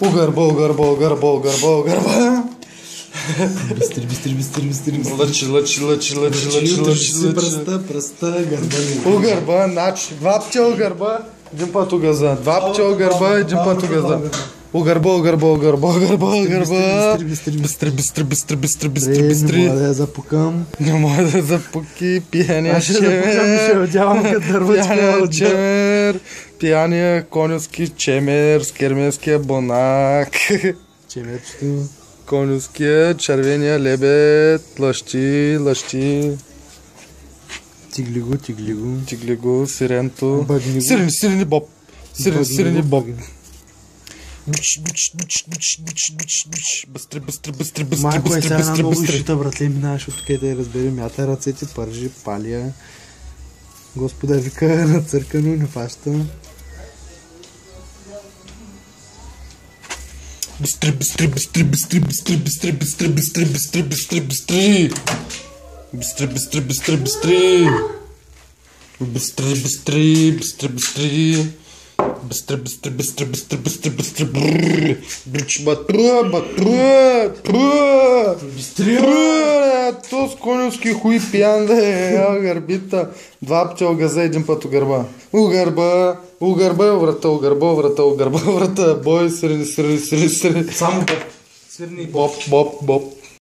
Угърба, угърба, угърба, угърба, угърба. Бистри. Лъчи. Пръста, гърба. Угърба, значи, два пъти угърба, един път угърза. Два пъти угърба, един път угърза. Угърба. Бистри. Не мога да я запукам. Не мога да запуки пияния чемер. пияния конюски чемер, скерменския бонак. Чемерчето. Конюския червения лебед, лъщи. Тиглиго, сиренто. Сирени боб. Сирени боб. Быстри. Майко е сега една много изшита, братле, минаваш от тук да я разбери, мята ръцете, пържи, палия. Господа вика на църкано, не фаща. Быстри. То с конюски хуй пиян да е, гърбита. Два пъти огаза, един път угърба. Угърба, врата. Бой, сири. Само боб. Свирни Боб.